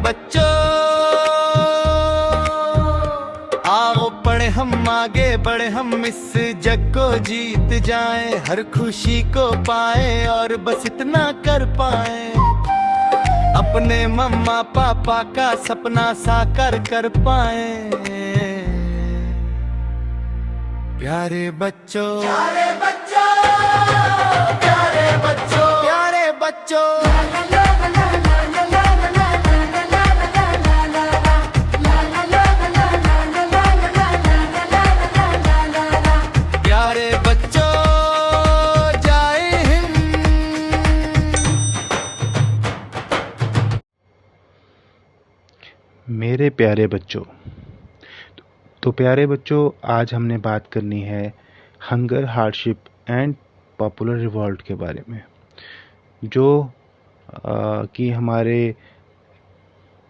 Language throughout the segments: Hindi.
बच्चों, आओ पढ़े हम आगे बढ़े, हम इस जग को जीत जाएं, हर खुशी को पाए और बस इतना कर पाए, अपने मम्मा पापा का सपना साकार कर पाए। प्यारे बच्चों, प्यारे बच्चों, प्यारे बच्चों, प्यारे बच्चों, प्यारे बच्चों, जय हिंद। मेरे प्यारे बच्चों, तो प्यारे बच्चों, आज हमने बात करनी है hunger, hardship and popular revolt के बारे में, जो कि हमारे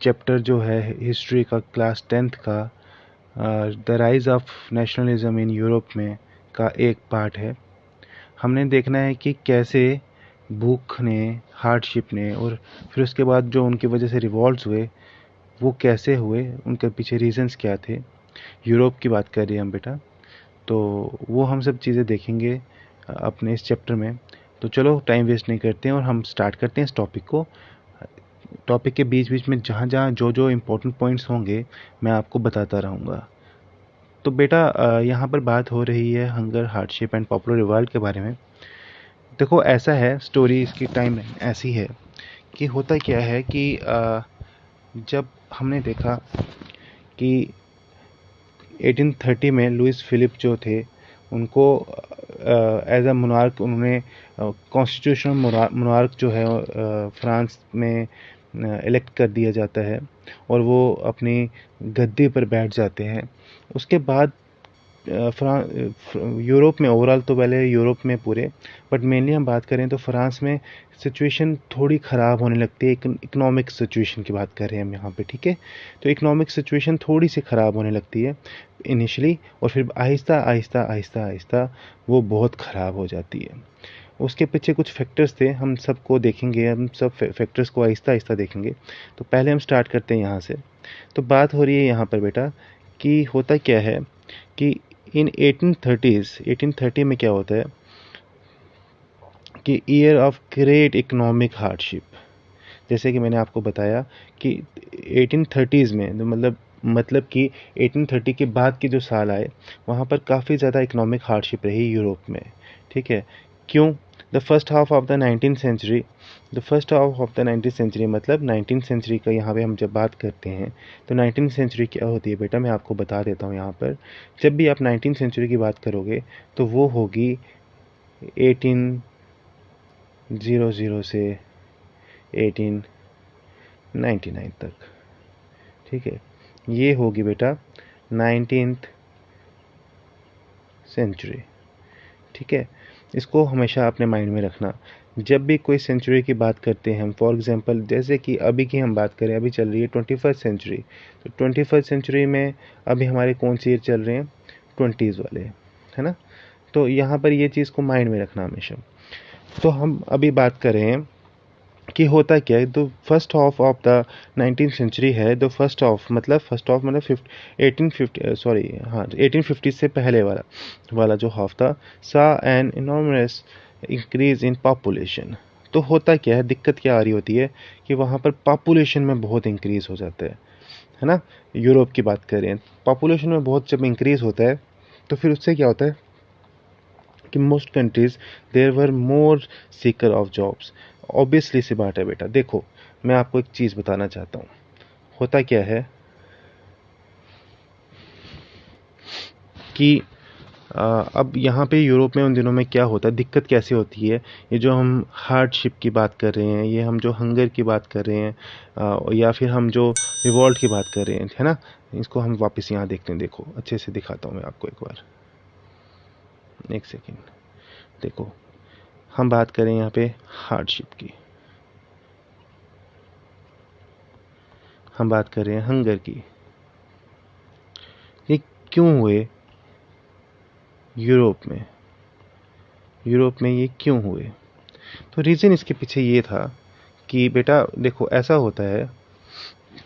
चैप्टर जो है हिस्ट्री का क्लास 10th का the rise of nationalism in Europe में का एक पार्ट है। हमने देखना है कि कैसे भूख ने, हार्डशिप ने और फिर उसके बाद जो उनकी वजह से रिवॉल्ट्स हुए वो कैसे हुए, उनके पीछे रीजंस क्या थे। यूरोप की बात कर रहे हैं हम बेटा, तो वो हम सब चीज़ें देखेंगे अपने इस चैप्टर में। तो चलो टाइम वेस्ट नहीं करते हैं और हम स्टार्ट करते हैं इस टॉपिक को। टॉपिक के बीच बीच में जहाँ जहाँ जो जो इम्पोर्टेंट पॉइंट्स होंगे मैं आपको बताता रहूँगा। तो बेटा यहाँ पर बात हो रही है hunger, hardship and popular revolt के बारे में। देखो ऐसा है, स्टोरी इसकी टाइम ऐसी है कि होता क्या है कि जब हमने देखा कि 1830 में लुइस फिलिप जो थे उनको एज अ मोनार्क उन्होंने कॉन्स्टिट्यूशनल मोनार्क जो है फ्रांस में इलेक्ट कर दिया जाता है और वो अपनी गद्दी पर बैठ जाते हैं। उसके बाद यूरोप में ओवरऑल, तो पहले यूरोप में पूरे, बट मेनली हम बात करें तो फ्रांस में सिचुएशन थोड़ी ख़राब होने लगती है। इकोनॉमिक सिचुएशन की बात कर रहे हैं हम यहाँ पे, ठीक है। तो इकोनॉमिक सिचुएशन थोड़ी सी ख़राब होने लगती है इनिशियली, और फिर आहिस्ता आहिस्ता आहिस्ता आहिस्ता वो बहुत ख़राब हो जाती है। उसके पीछे कुछ फैक्टर्स थे, हम सबको देखेंगे, हम सब फैक्टर्स को आहिस्ता आहिस्ता देखेंगे। तो पहले हम स्टार्ट करते हैं यहाँ से। तो बात हो रही है यहाँ पर बेटा कि होता क्या है कि इन 1830 में क्या होता है कि year of great economic hardship, जैसे कि मैंने आपको बताया कि 1830s में मतलब कि 1830 के बाद के जो साल आए वहाँ पर काफ़ी ज़्यादा इकोनॉमिक हार्डशिप रही यूरोप में, ठीक है। क्यों? The first half of the 19th century, मतलब 19th सेंचुरी का यहाँ पे हम जब बात करते हैं तो 19th सेंचुरी क्या होती है बेटा, मैं आपको बता देता हूँ। यहाँ पर जब भी आप 19th सेंचुरी की बात करोगे तो वो होगी 1800 से 1899 तक, ठीक है। ये होगी बेटा 19th सेंचुरी, ठीक है। इसको हमेशा अपने माइंड में रखना जब भी कोई सेंचुरी की बात करते हैं हम। फॉर एग्जांपल जैसे कि अभी की हम बात करें, अभी चल रही है 21st सेंचुरी, तो 21st सेंचुरी में अभी हमारे कौन से ईयर चल रहे हैं, 20s वाले, है ना। तो यहाँ पर ये चीज़ को माइंड में रखना हमेशा। तो हम अभी बात कर रहे हैं कि होता क्या है। तो first half of the 19th century है, तो फर्स्ट हाफ मतलब 1850 से पहले वाला जो हाफ था, सा an enormous increase in population. तो होता क्या है, दिक्कत क्या आ रही होती है कि वहाँ पर पॉपुलेशन में बहुत इंक्रीज़ हो जाता है ना। यूरोप की बात करें, पॉपुलेशन में बहुत जब इंक्रीज़ होता है तो फिर उससे क्या होता है कि most countries there were more seeker of jobs. Obviously सी बात है बेटा। देखो मैं आपको एक चीज़ बताना चाहता हूँ, होता क्या है कि अब यहाँ पे यूरोप में उन दिनों में क्या होता है, दिक्कत कैसे होती है। ये जो हम हार्डशिप की बात कर रहे हैं, ये हम जो हंगर की बात कर रहे हैं, या फिर हम जो रिवॉल्ट की बात कर रहे हैं, है ना, इसको हम वापस यहाँ देखते हैं। देखो अच्छे से दिखाता हूँ मैं आपको एक बार, एक सेकेंड। देखो हम बात करें यहाँ पे हार्डशिप की, हम बात कर रहे हैं हंगर की। ये क्यों हुए यूरोप में ये क्यों हुए? तो रीज़न इसके पीछे ये था कि बेटा देखो ऐसा होता है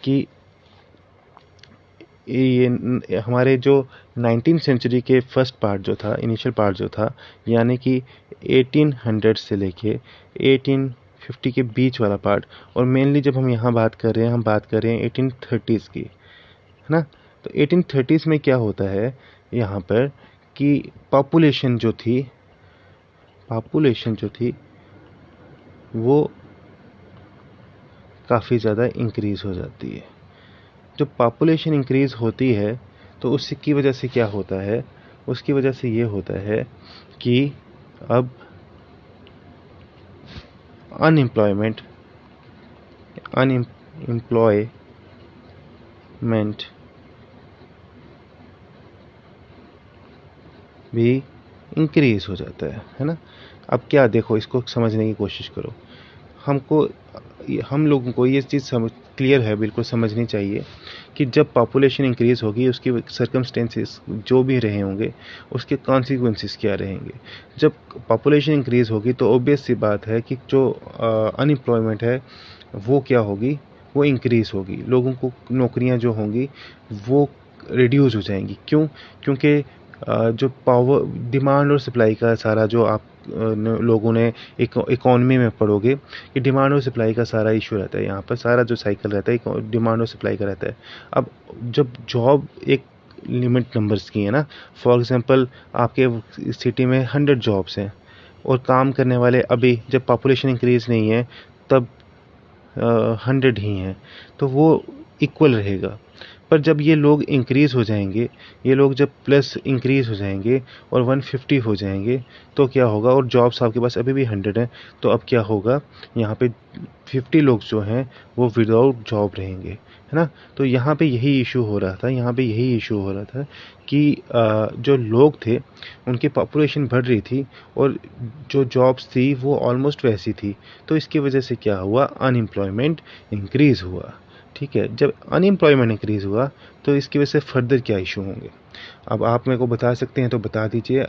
कि ये हमारे जो 19th सेंचुरी के फर्स्ट पार्ट जो था, इनिशियल पार्ट जो था, यानी कि 1800 से लेके 1850 के बीच वाला पार्ट, और मेनली जब हम यहाँ बात कर रहे हैं, हम बात कर रहे हैं 1830s की, है ना। तो 1830s में क्या होता है यहाँ पर कि पॉपुलेशन जो थी वो काफ़ी ज़्यादा इंक्रीज़ हो जाती है। जब पॉपुलेशन इंक्रीज़ होती है तो उसकी वजह से क्या होता है, उसकी वजह से ये होता है कि अब अनएम्प्लॉयमेंट भी इंक्रीज़ हो जाता है ना। अब क्या, देखो इसको समझने की कोशिश करो। हम लोगों को ये चीज़ क्लियर है, बिल्कुल समझनी चाहिए कि जब पॉपुलेशन इंक्रीज़ होगी उसकी सर्कमस्टेंसेस जो भी रहे होंगे उसके कॉन्सिक्वेंसेस क्या रहेंगे। जब पॉपुलेशन इंक्रीज़ होगी तो ऑब्वियस सी बात है कि जो अनएम्प्लॉयमेंट है वो क्या होगी, वो इंक्रीज़ होगी। लोगों को नौकरियां जो होंगी वो रिड्यूस हो जाएंगी। क्यों? क्योंकि जो पावर, डिमांड और सप्लाई का सारा जो आप लोगों ने इकोनॉमी में पढ़ोगे कि डिमांड और सप्लाई का सारा इशू रहता है। यहाँ पर सारा जो साइकिल रहता है डिमांड और सप्लाई का रहता है। अब जब जॉब एक लिमिट नंबर्स की है ना, फॉर एग्जांपल आपके सिटी में 100 जॉब्स हैं और काम करने वाले अभी जब पॉपुलेशन इंक्रीज़ नहीं है तब 100 ही हैं, तो वो इक्वल रहेगा। पर जब ये लोग इंक्रीज़ हो जाएंगे, ये लोग जब प्लस इंक्रीज़ हो जाएंगे और 150 हो जाएंगे तो क्या होगा, और जॉब्स आपके पास अभी भी 100 हैं, तो अब क्या होगा, यहाँ पे 50 लोग जो हैं वो विदाउट जॉब रहेंगे, है ना। तो यहाँ पे यही इशू हो रहा था कि जो लोग थे उनकी पॉपुलेशन बढ़ रही थी और जो जॉब्स थी वो ऑलमोस्ट वैसी थी। तो इसकी वजह से क्या हुआ, अनएम्प्लॉयमेंट इंक्रीज़ हुआ। ठीक है, जब अनएम्प्लॉयमेंट इंक्रीज़ हुआ तो इसकी वजह से फर्दर क्या इशू होंगे। अब आप मेरे को बता सकते हैं तो बता दीजिए,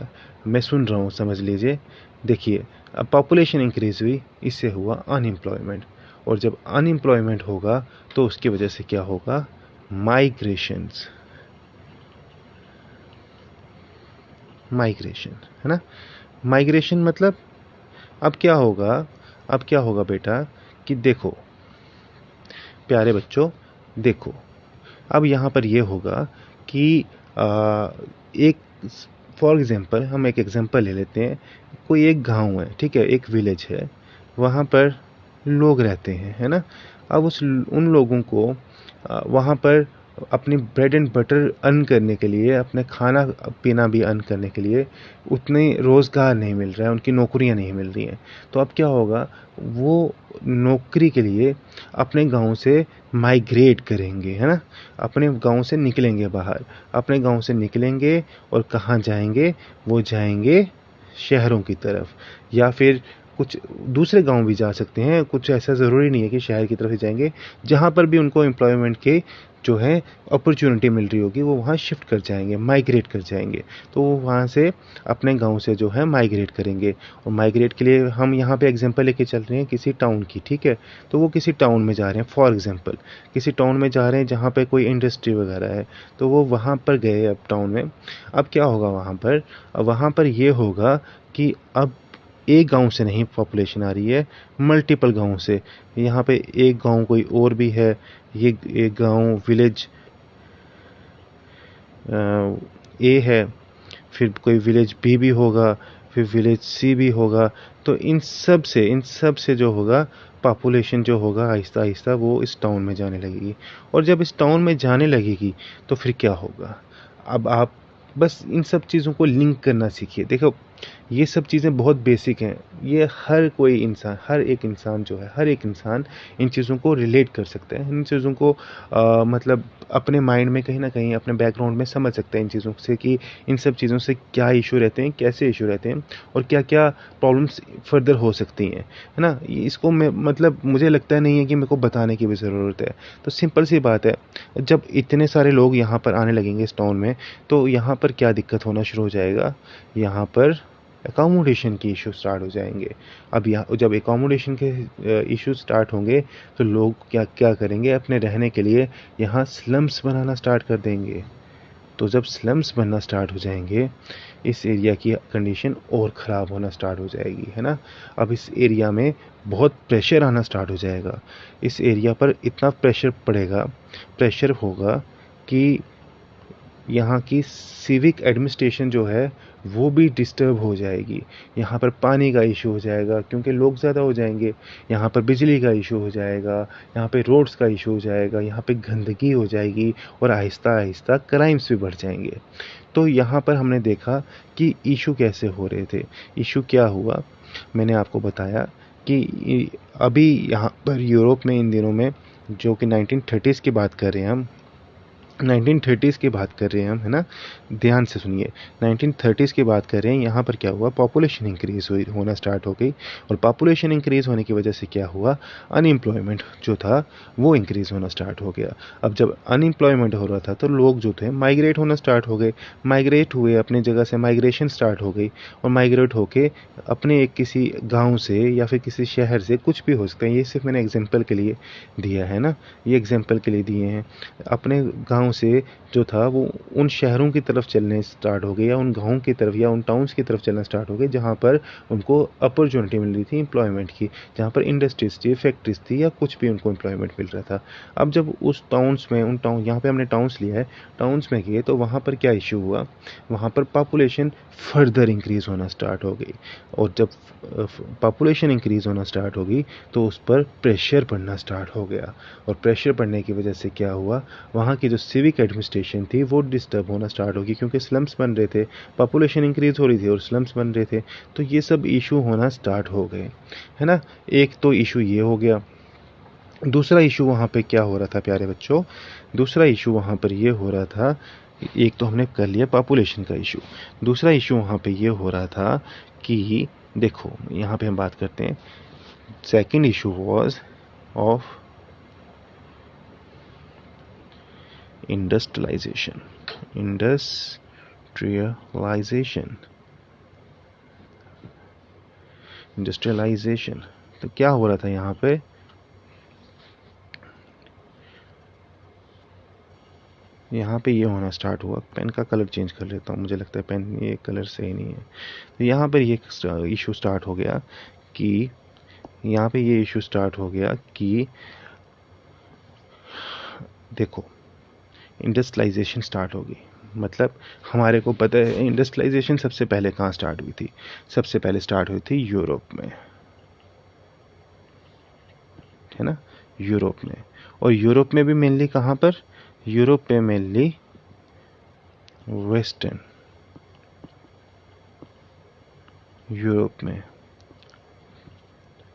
मैं सुन रहा हूँ, समझ लीजिए। देखिए, अब पॉपुलेशन इंक्रीज़ हुई, इससे हुआ अनएम्प्लॉयमेंट, और जब अनएम्प्लॉयमेंट होगा तो उसकी वजह से क्या होगा, माइग्रेशन, है ना। माइग्रेशन मतलब अब क्या होगा बेटा कि देखो प्यारे बच्चों, देखो अब यहाँ पर ये होगा कि एक, फॉर एग्जांपल हम एक एग्जांपल ले लेते हैं। कोई एक गांव है, ठीक है, एक विलेज है, वहाँ पर लोग रहते हैं, है ना। अब उन लोगों को वहाँ पर अपनी ब्रेड एंड बटर अर्न करने के लिए, अपने खाना पीना भी अर्न करने के लिए उतने रोज़गार नहीं मिल रहा है, उनकी नौकरियां नहीं मिल रही हैं। तो अब क्या होगा, वो नौकरी के लिए अपने गांव से माइग्रेट करेंगे, है ना। अपने गांव से निकलेंगे बाहर, अपने गांव से निकलेंगे और कहाँ जाएंगे, वो जाएंगे शहरों की तरफ, या फिर कुछ दूसरे गांव भी जा सकते हैं। कुछ ऐसा ज़रूरी नहीं है कि शहर की तरफ ही जाएंगे, जहाँ पर भी उनको एम्प्लॉयमेंट के जो है अपॉर्चुनिटी मिल रही होगी वो वहाँ शिफ्ट कर जाएंगे, माइग्रेट कर जाएंगे। तो वो वहाँ से अपने गांव से जो है माइग्रेट करेंगे। और माइग्रेट के लिए हम यहाँ पे एग्जांपल लेके चल रहे हैं किसी टाउन की, ठीक है। तो वो किसी टाउन में जा रहे हैं, फॉर एग्जांपल किसी टाउन में जा रहे हैं जहाँ पे कोई इंडस्ट्री वगैरह है, तो वो वहाँ पर गए अब टाउन में। अब क्या होगा वहाँ पर ये होगा कि अब एक गांव से नहीं पॉपुलेशन आ रही है, मल्टीपल गांव से। यहाँ पे एक गांव कोई और भी है, ये एक गांव विलेज ए है, फिर कोई विलेज बी भी होगा, फिर विलेज सी भी होगा। तो इन सब से जो होगा पॉपुलेशन जो होगा आहिस्ता आहिस्ता वो इस टाउन में जाने लगेगी। और जब इस टाउन में जाने लगेगी तो फिर क्या होगा, अब आप बस इन सब चीज़ों को लिंक करना सीखिए। देखो ये सब चीज़ें बहुत बेसिक हैं, ये हर एक इंसान इन चीज़ों को रिलेट कर सकता है, इन चीज़ों को मतलब अपने माइंड में कहीं ना कहीं अपने बैकग्राउंड में समझ सकता है इन चीज़ों से कि इन सब चीज़ों से क्या इशू रहते हैं, कैसे इशू रहते हैं, और क्या क्या प्रॉब्लम्स फर्दर हो सकती हैं, है ना। इसको मैं मतलब मुझे लगता नहीं है कि मेरे को बताने की भी ज़रूरत है। तो सिंपल सी बात है, जब इतने सारे लोग यहाँ पर आने लगेंगे इस टाउन में, तो यहाँ पर क्या दिक्कत होना शुरू हो जाएगा, यहाँ पर एकोमोडेशन के इशू स्टार्ट हो जाएंगे। अब यहाँ जब एकोमोडेशन के इशू स्टार्ट होंगे तो लोग क्या क्या करेंगे, अपने रहने के लिए यहाँ स्लम्स बनाना स्टार्ट कर देंगे। तो जब स्लम्स बनना स्टार्ट हो जाएंगे, इस एरिया की कंडीशन और ख़राब होना स्टार्ट हो जाएगी, है ना। अब इस एरिया में बहुत प्रेशर आना स्टार्ट हो जाएगा। इस एरिया पर इतना प्रेशर होगा कि यहाँ की सिविक एडमिनिस्ट्रेशन जो है वो भी डिस्टर्ब हो जाएगी। यहाँ पर पानी का इशू हो जाएगा क्योंकि लोग ज़्यादा हो जाएंगे। यहाँ पर बिजली का इशू हो जाएगा, यहाँ पे रोड्स का इशू हो जाएगा, यहाँ पे गंदगी हो जाएगी और आहिस्ता आहिस्ता क्राइम्स भी बढ़ जाएंगे। तो यहाँ पर हमने देखा कि इशू कैसे हो रहे थे। इशू क्या हुआ, मैंने आपको बताया कि अभी यहाँ पर यूरोप में इन दिनों में, जो कि 1930s की बात कर रहे हैं हम, 1930s की बात कर रहे हैं हम, है ना, ध्यान से सुनिए। 1930s की बात कर रहे हैं। यहाँ पर क्या हुआ, पॉपुलेशन इंक्रीज होना स्टार्ट हो गई, और पॉपुलेशन इंक्रीज होने की वजह से क्या हुआ, अनएम्प्लॉयमेंट जो था वो इंक्रीज होना स्टार्ट हो गया। अब जब अनएम्प्लॉयमेंट हो रहा था तो लोग जो थे माइग्रेट होना स्टार्ट हो गए, माइग्रेट हुए, अपनी जगह से माइग्रेशन स्टार्ट हो गई, और माइग्रेट होके अपने एक किसी गाँव से या फिर किसी शहर से, कुछ भी हो सकता है, ये सिर्फ मैंने एग्जाम्पल के लिए दिया है ना, ये एग्जाम्पल के लिए दिए हैं, अपने गाँव से जो था वो उन शहरों की तरफ चलने स्टार्ट हो गए, या उन गाँव की तरफ या उन टाउन्स की तरफ चलना स्टार्ट हो गए जहाँ पर उनको अपॉर्चुनिटी मिल रही थी एम्प्लॉयमेंट की, जहाँ पर इंडस्ट्रीज थी, फैक्ट्रीज थी, या कुछ भी उनको एम्प्लॉयमेंट मिल रहा था। अब जब उस टाउन्स में, उन टाउन, यहाँ पे हमने टाउन्स लिया है, टाउन्स में गए तो वहाँ पर क्या इशू हुआ, वहाँ पर पॉपुलेशन फर्दर इंक्रीज़ होना स्टार्ट हो गई, और जब पॉपुलेशन इंक्रीज़ होना स्टार्ट हो गई तो उस पर प्रेशर पड़ना स्टार्ट हो गया, और प्रेशर पड़ने की वजह से क्या हुआ, वहाँ की जो सिविक एडमिनिस्ट्रेशन थी वो डिस्टर्ब होना स्टार्ट होगी, क्योंकि स्लम्स बन रहे थे, पॉपुलेशन इंक्रीज हो रही थी और स्लम्स बन रहे थे, तो ये सब इशू होना स्टार्ट हो गए, है ना। एक तो इशू ये हो गया। दूसरा इशू वहाँ पे क्या हो रहा था प्यारे बच्चों, दूसरा इशू वहाँ पर ये हो रहा था, एक तो हमने कर लिया पॉपुलेशन का इशू, दूसरा इशू वहाँ पे ये हो रहा था कि देखो यहाँ पे हम बात करते हैं, second issue was of industrialization. Industrialization तो क्या हो रहा था यहाँ पे, यहाँ पे ये होना स्टार्ट हुआ, पेन का कलर चेंज कर लेता हूँ, मुझे लगता है पेन ये कलर सही नहीं है। तो यहाँ पर ये इशू स्टार्ट हो गया कि, यहाँ पे ये इशू स्टार्ट हो गया कि देखो इंडस्ट्रियलाइजेशन स्टार्ट होगी, मतलब हमारे को पता है इंडस्ट्रियलाइजेशन सबसे पहले कहाँ स्टार्ट हुई थी, सबसे पहले स्टार्ट हुई थी यूरोप में, है ना, यूरोप में। और यूरोप में भी मेनली कहाँ पर, यूरोप में मेनली वेस्टर्न यूरोप में, है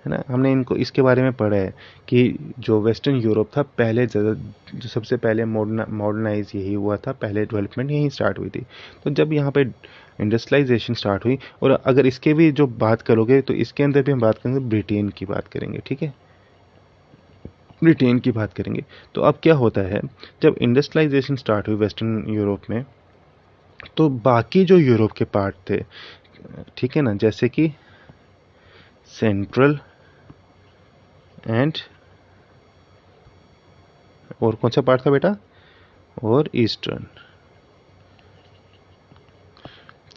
ना। हमने इनको इसके बारे में पढ़ा है कि जो वेस्टर्न यूरोप था पहले ज़्यादा, जो सबसे पहले मॉडर्नाइज यही हुआ था, पहले डेवलपमेंट यहीं स्टार्ट हुई थी। तो जब यहाँ पे इंडस्ट्रियलाइजेशन स्टार्ट हुई, और अगर इसके भी जो बात करोगे तो इसके अंदर भी हम बात करेंगे, ब्रिटेन की बात करेंगे, ठीक है, ब्रिटेन की बात करेंगे। तो अब क्या होता है, जब इंडस्ट्रियलाइजेशन स्टार्ट हुई वेस्टर्न यूरोप में, तो बाकी जो यूरोप के पार्ट थे, ठीक है ना, जैसे कि सेंट्रल एंड, और कौन सा पार्ट था बेटा, और ईस्टर्न,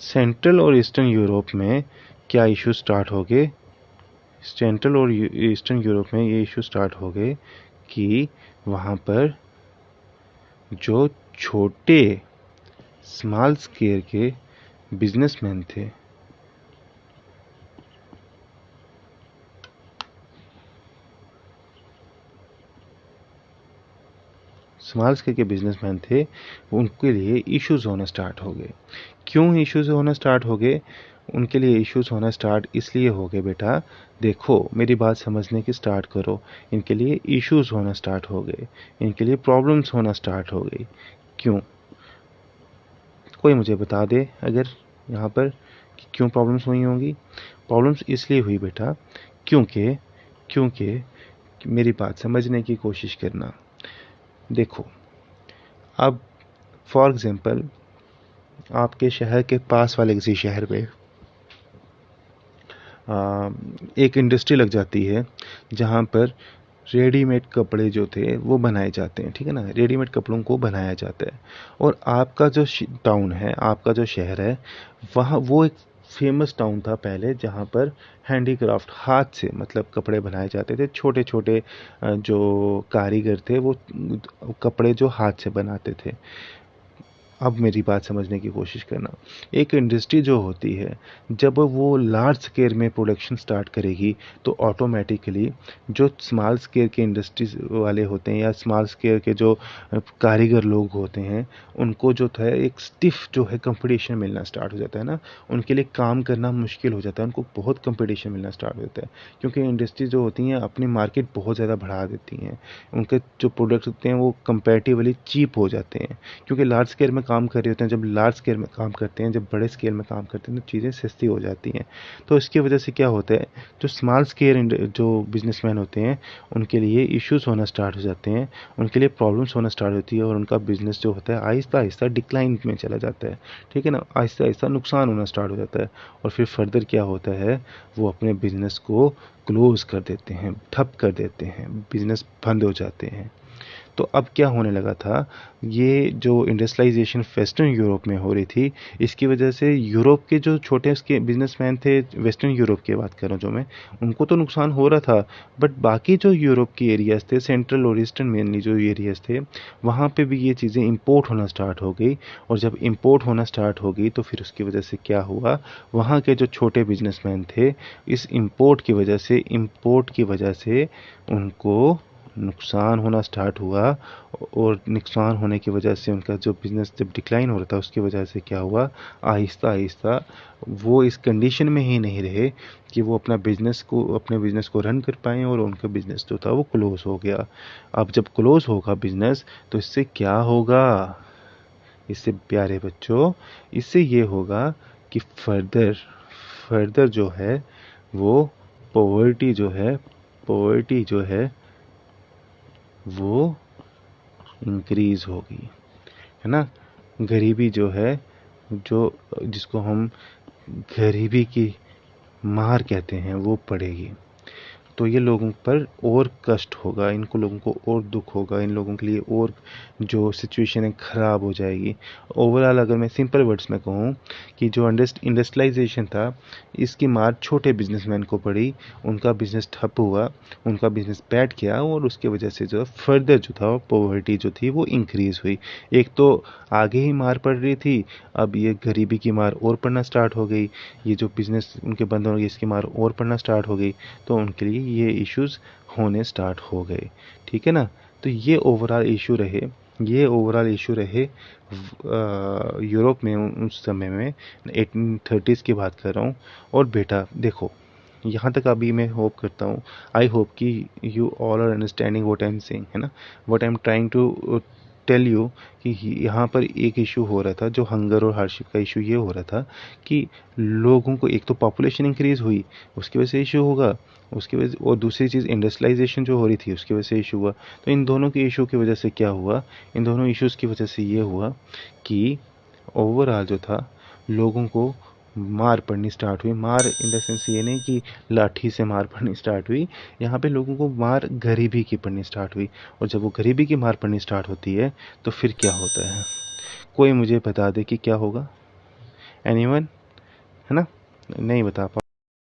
सेंट्रल और ईस्टर्न यूरोप में क्या इशू स्टार्ट हो गए, सेंट्रल और ईस्टर्न यूरोप में ये इशू स्टार्ट हो गए कि वहाँ पर जो छोटे स्मॉल स्केल के बिजनेसमैन थे, स्मॉल स्केल के बिजनेसमैन थे, उनके लिए इश्यूज होना स्टार्ट हो गए। क्यों इश्यूज होना स्टार्ट हो गए, उनके लिए इश्यूज होना स्टार्ट इसलिए हो गए बेटा, देखो मेरी बात समझने की स्टार्ट करो, इनके लिए इश्यूज होना स्टार्ट हो गए, इनके लिए प्रॉब्लम्स होना स्टार्ट हो गई। क्यों, कोई मुझे बता दे अगर यहाँ पर कि क्यों प्रॉब्लम्स हुई होंगी। प्रॉब्लम्स इसलिए हुई बेटा क्योंकि मेरी बात समझने की कोशिश करना। देखो अब फॉर एग्जांपल आपके शहर के पास वाले किसी शहर में एक इंडस्ट्री लग जाती है जहाँ पर रेडीमेड कपड़े जो थे वो बनाए जाते हैं, ठीक है ना, रेडीमेड कपड़ों को बनाया जाता है। और आपका जो टाउन है, आपका जो शहर है, वहाँ वो एक फेमस टाउन था पहले जहाँ पर हैंडीक्राफ्ट, हाथ से मतलब कपड़े बनाए जाते थे। छोटे छोटे जो कारीगर थे वो कपड़े जो हाथ से बनाते थे। अब मेरी बात समझने की कोशिश करना। एक इंडस्ट्री जो होती है, जब वो लार्ज स्केल में प्रोडक्शन स्टार्ट करेगी तो ऑटोमेटिकली जो स्मॉल स्केल के इंडस्ट्रीज वाले होते हैं या स्मॉल स्केल के जो कारीगर लोग होते हैं, उनको जो था एक स्टिफ जो है कंपटीशन मिलना स्टार्ट हो जाता है ना। उनके लिए काम करना मुश्किल हो जाता है, उनको बहुत कंपटीशन मिलना स्टार्ट हो जाता है, क्योंकि इंडस्ट्री जो होती हैं अपनी मार्केट बहुत ज़्यादा बढ़ा देती हैं। उनके जो प्रोडक्ट्स होते हैं वो कंपैरेटिवली चीप हो जाते हैं, क्योंकि लार्ज स्केल में काम कर रहे होते हैं। जब लार्ज स्केल में काम करते हैं, जब बड़े स्केल में काम करते हैं तो चीज़ें सस्ती हो जाती हैं। तो इसकी वजह से क्या होता है, जो स्मॉल स्केल जो बिजनेसमैन होते हैं उनके लिए इश्यूज होना स्टार्ट हो जाते हैं, उनके लिए प्रॉब्लम्स होना स्टार्ट होती है और उनका बिजनेस जो होता है आहिस्ता आहिस्ता डिक्लाइन में चला जाता है, ठीक है ना। आहिस्ता आहिस्ता नुकसान होना स्टार्ट हो जाता है और फिर फर्दर क्या होता है, वो अपने बिजनेस को क्लोज कर देते हैं, ठप कर देते हैं, बिजनेस बंद हो जाते हैं। तो अब क्या होने लगा था, ये जो इंडस्ट्रियलाइजेशन वेस्टर्न यूरोप में हो रही थी, इसकी वजह से यूरोप के जो छोटे उसके बिजनेसमैन थे, वेस्टर्न यूरोप की बात कर रहा हूँ जो मैं, उनको तो नुकसान हो रहा था, बट बाकी जो यूरोप के एरियाज़ थे, सेंट्रल और ईस्टर्न मेनली जो एरियाज़ थे, वहाँ पे भी ये चीज़ें इंपोर्ट होना स्टार्ट हो गई। और जब इंपोर्ट होना स्टार्ट हो गई तो फिर उसकी वजह से क्या हुआ, वहाँ के जो छोटे बिजनेसमैन थे, इस इंपोर्ट की वजह से उनको नुकसान होना स्टार्ट हुआ। और नुकसान होने की वजह से उनका जो बिज़नेस जब डिक्लाइन हो रहा था, उसकी वजह से क्या हुआ, आहिस्ता आहिस्ता वो इस कंडीशन में ही नहीं रहे कि वो अपने बिज़नेस को रन कर पाएँ, और उनका बिज़नेस जो था वो क्लोज़ हो गया। अब जब क्लोज़ होगा बिज़नेस तो इससे क्या होगा, इससे प्यारे बच्चों, इससे ये होगा कि फर्दर जो है वो पॉवर्टी जो है वो इंक्रीज होगी, है ना। गरीबी जो है, जो जिसको हम गरीबी की मार कहते हैं, वो पड़ेगी। तो ये लोगों पर और कष्ट होगा, इनको लोगों को और दुख होगा, इन लोगों के लिए और जो सिचुएशन है ख़राब हो जाएगी। ओवरऑल अगर मैं सिंपल वर्ड्स में कहूँ कि जो इंडस्ट्रियलाइजेशन था, इसकी मार छोटे बिजनेसमैन को पड़ी, उनका बिजनेस ठप हुआ, उनका बिजनेस बैठ गया, और उसके वजह से जो फर्दर जो था पॉवर्टी जो थी वो इंक्रीज़ हुई। एक तो आगे ही मार पड़ रही थी, अब ये गरीबी की मार और पड़ना स्टार्ट हो गई, ये जो बिज़नेस उनके बंद हो गए इसकी मार और पड़ना स्टार्ट हो गई, तो उनके लिए ये इश्यूज़ होने स्टार्ट हो गए, ठीक है ना। तो ये ओवरऑल इशू रहे यूरोप में उस समय में, 1830s की बात कर रहा हूँ। और बेटा देखो, यहाँ तक अभी मैं होप करता हूँ, आई होप कि you all are understanding what I am saying, है ना, what I am trying to tell you, कि यहाँ पर एक इशू हो रहा था, जो हंगर और हार्डशिप का इशू ये हो रहा था कि लोगों को, एक तो पॉपुलेशन इंक्रीज हुई उसकी वजह से इशू होगा, उसकी वजह, और दूसरी चीज़ इंडस्ट्रियलाइजेशन जो हो रही थी उसकी वजह से इशू हुआ। तो इन दोनों के इशू की वजह से क्या हुआ, इन दोनों इश्यूज़ की वजह से ये हुआ कि ओवरऑल जो था लोगों को मार पड़नी स्टार्ट हुई। मार इन द सेंस ये नहीं कि लाठी से मार पड़नी स्टार्ट हुई, यहाँ पे लोगों को मार गरीबी की पड़नी स्टार्ट हुई। और जब वो गरीबी की मार पड़नी स्टार्ट होती है तो फिर क्या होता है, कोई मुझे बता दे कि क्या होगा, एनीवन, है ना, नहीं बता पा